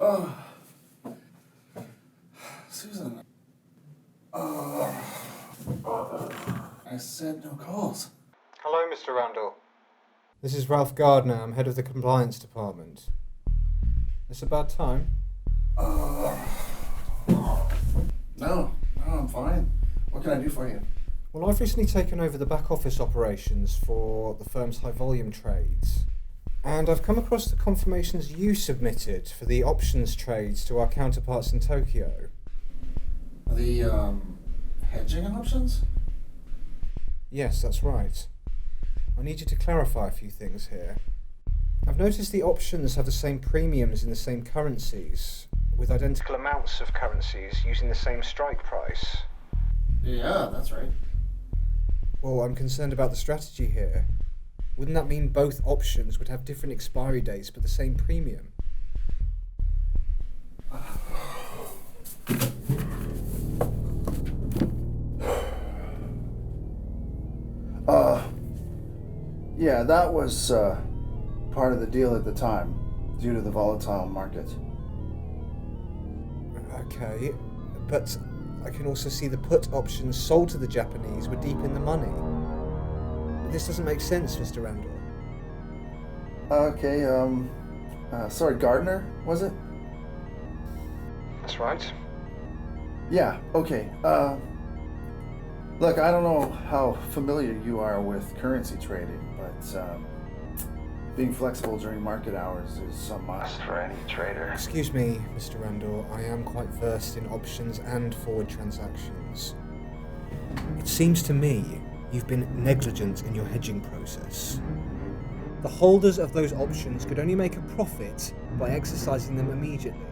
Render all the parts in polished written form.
Oh, Susan. I said no calls. Hello, Mr. Randall. This is Ralph Gardner. I'm head of the compliance department. It's about time. No, I'm fine. What can I do for you? Well, I've recently taken over the back office operations for the firm's high volume trades. And I've come across the confirmations you submitted for the options trades to our counterparts in Tokyo. The, hedging options? Yes, that's right. I need you to clarify a few things here. I've noticed the options have the same premiums in the same currencies, with identical amounts of currencies using the same strike price. Yeah, that's right. Well, I'm concerned about the strategy here. Wouldn't that mean both options would have different expiry dates but the same premium? Yeah, that was, part of the deal at the time, due to the volatile market. Okay, but I can also see the put options sold to the Japanese were deep in the money. But this doesn't make sense, Mr. Randall. Okay, sorry, Gardner, was it? That's right. Yeah, okay, look, I don't know how familiar you are with currency trading, but, being flexible during market hours is some must for any trader. Excuse me, Mr. Randall, I am quite versed in options and forward transactions. It seems to me you've been negligent in your hedging process. The holders of those options could only make a profit by exercising them immediately.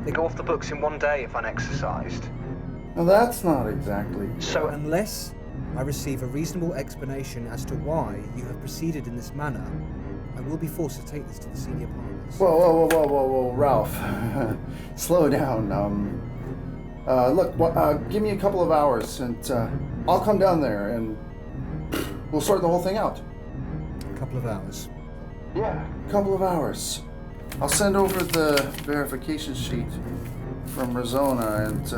They go off the books in one day if unexercised. Now that's not exactly... So unless I receive a reasonable explanation as to why you have proceeded in this manner, I will be forced to take this to the senior partners. Whoa, Ralph. Slow down. Look, give me a couple of hours and I'll come down there and we'll sort the whole thing out. A couple of hours? Yeah, a couple of hours. I'll send over the verification sheet from Arizona and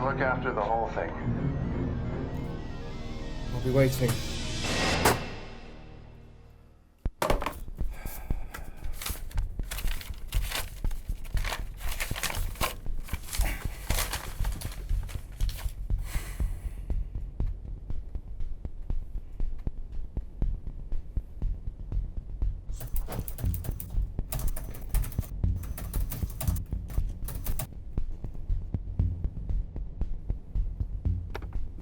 look after the whole thing. I'll be waiting.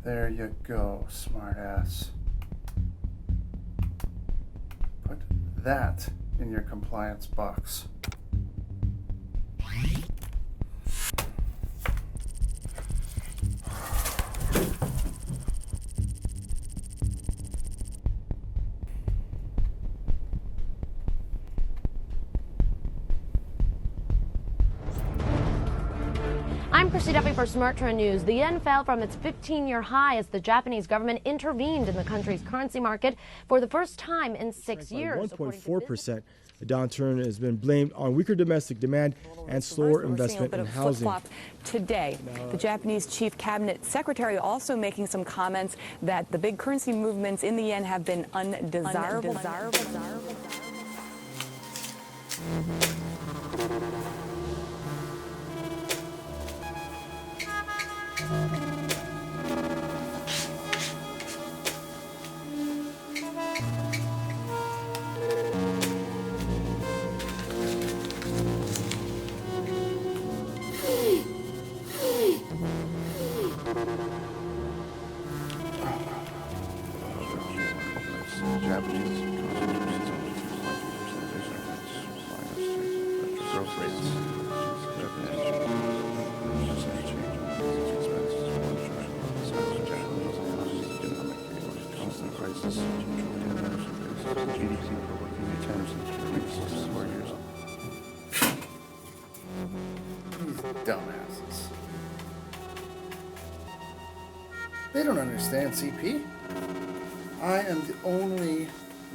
There you go, smartass. Put that in your compliance box. I'm Christy Duffy for Smart Trend News. The yen fell from its 15-year high as the Japanese government intervened in the country's currency market for the first time in 6 years. 1.4%. The downturn has been blamed on weaker domestic demand and slower investment in housing. Today, the Japanese chief cabinet secretary also making some comments that the big currency movements in the yen have been undesirable. Dumbasses. They don't understand CP. I am the only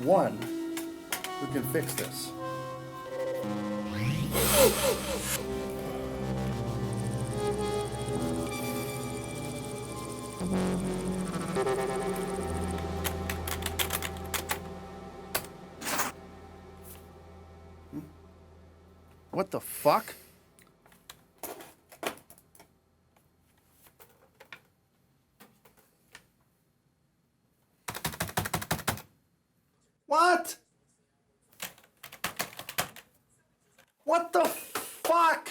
one who can fix this. What the fuck? What? What the fuck?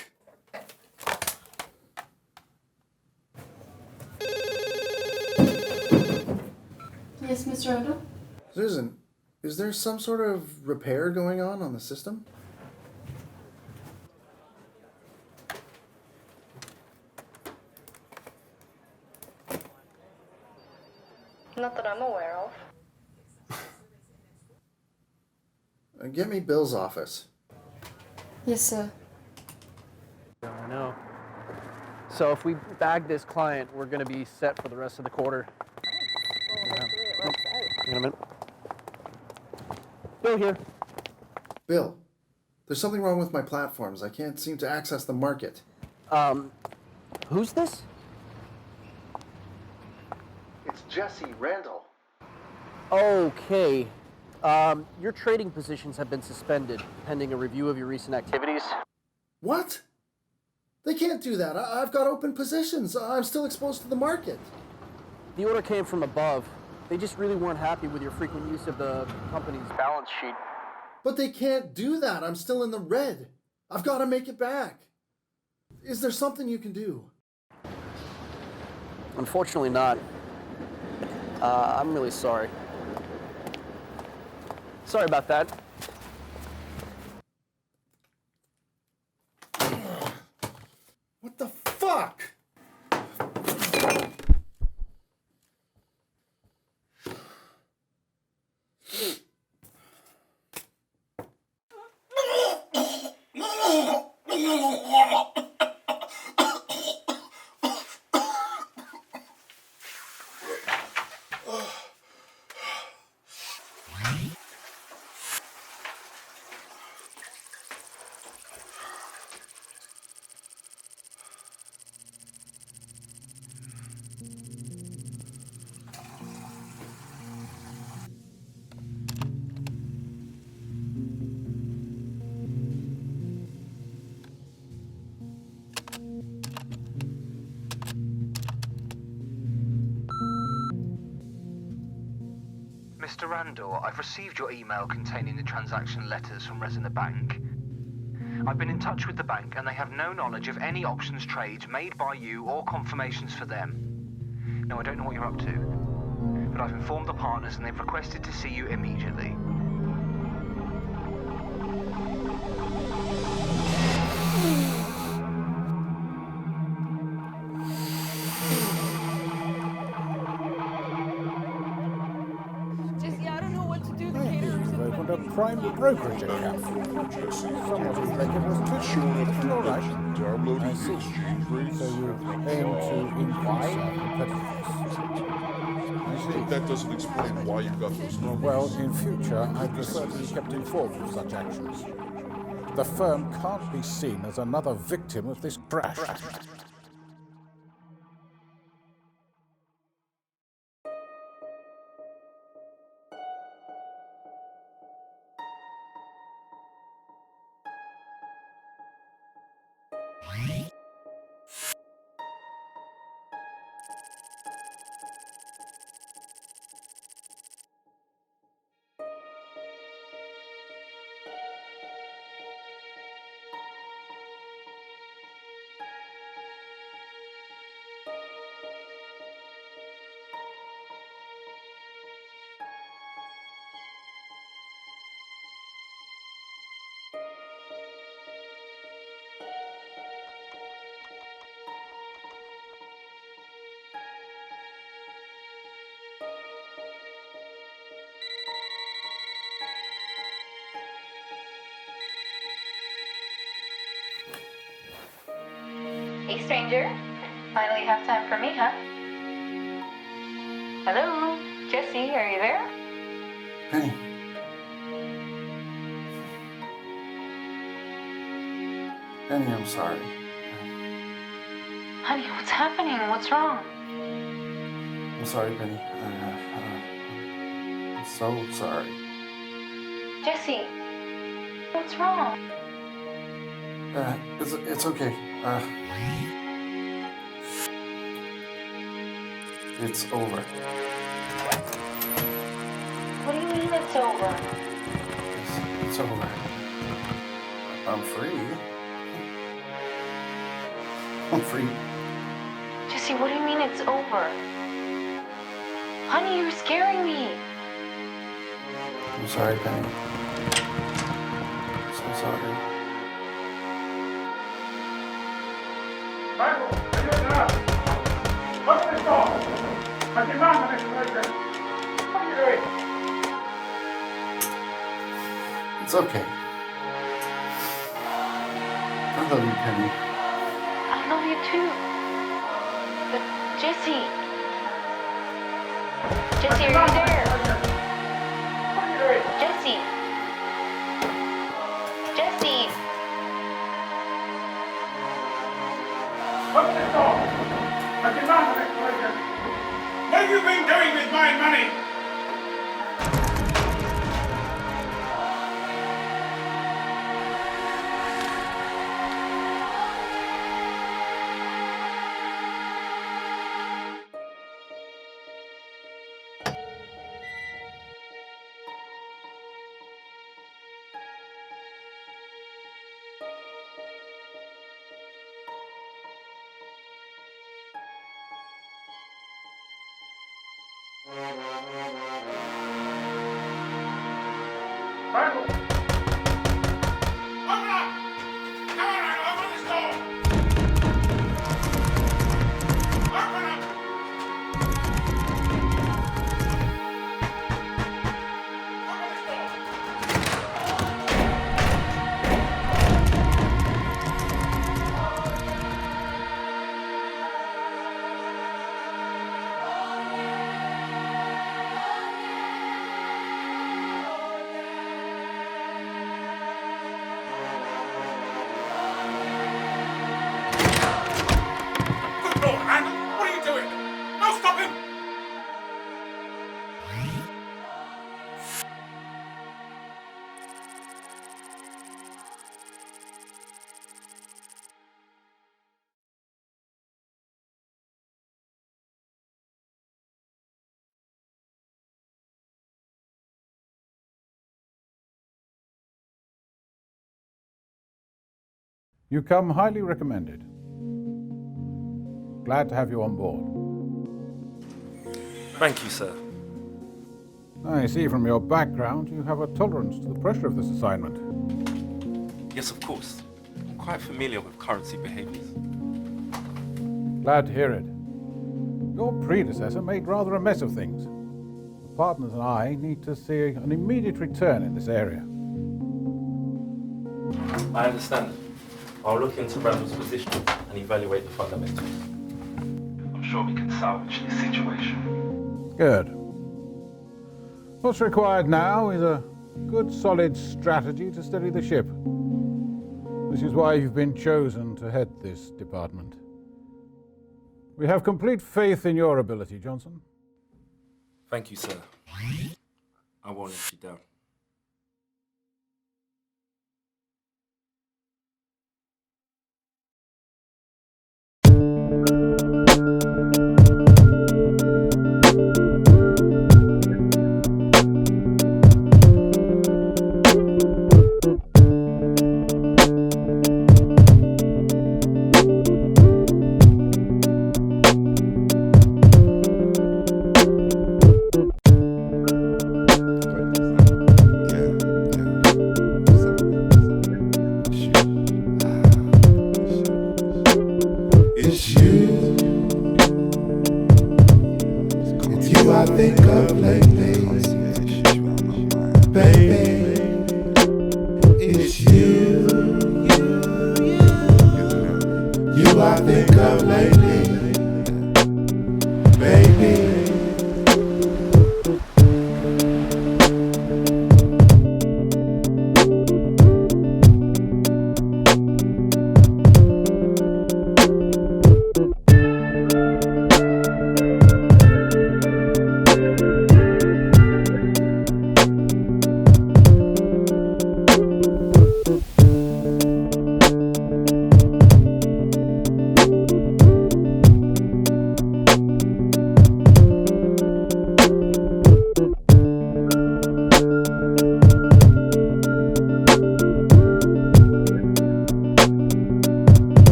Yes, Mr. Odo? Susan, is there some sort of repair going on the system? Not that I'm aware of. Get me Bill's office. Yes, sir. I know. So if we bag this client, we're going to be set for the rest of the quarter. In a minute. Bill here. Bill, there's something wrong with my platforms. I can't seem to access the market. Who's this? It's Jesse Randall. Okay. Your trading positions have been suspended pending a review of your recent activities. What? They can't do that. I've got open positions. I'm still exposed to the market. The order came from above. They just really weren't happy with your frequent use of the company's balance sheet. But they can't do that. I'm still in the red. I've got to make it back. Is there something you can do? Unfortunately not. I'm really sorry. Sorry about that. What the fuck? Mr. Randall, I've received your email containing the transaction letters from Resident Bank. I've been in touch with the bank and they have no knowledge of any options trades made by you or confirmations for them. Now, I don't know what you're up to, but I've informed the partners and they've requested to see you immediately. A prime brokerage account. Somewhat irregular. All right. I see. So you aim to increase our competitiveness. But that doesn't explain why you got those numbers. Well, in future, I prefer to be kept informed of such actions. The firm can't be seen as another victim of this crash. Hey, stranger. Finally have time for me, huh? Hello? Jesse, are you there? Penny. Penny, I'm sorry. Honey, what's happening? What's wrong? I'm sorry, Penny. I'm so sorry. Jesse, what's wrong? It's okay. It's over. What do you mean it's over? It's over. I'm free. I'm free. Jesse, what do you mean it's over? Honey, you're scaring me. I'm sorry, Penny. I'm so sorry. Michael, are you enough? What's this for? I demand an explanation. What are you doing? It's okay. I love you, Penny. I love you too. But Jesse. Jesse, are you there? What are you doing? Jesse. Jesse. What's this for? I demand an explanation. What have you been doing with my money? Michael! Open up! Come on, Michael, open this door! Open up! Open this door! Good Lord, Randall, what are you doing? No, stop him! You come highly recommended. Glad to have you on board. Thank you, sir. I see from your background you have a tolerance to the pressure of this assignment. Yes, of course. I'm quite familiar with currency behaviors. Glad to hear it. Your predecessor made rather a mess of things. The partners and I need to see an immediate return in this area. I understand. I'll look into Randall's position and evaluate the fundamentals. I'm sure we can salvage this situation. Good. What's required now is a good solid strategy to steady the ship. This is why you've been chosen to head this department. We have complete faith in your ability, Johnson. Thank you, sir. I won't let you down.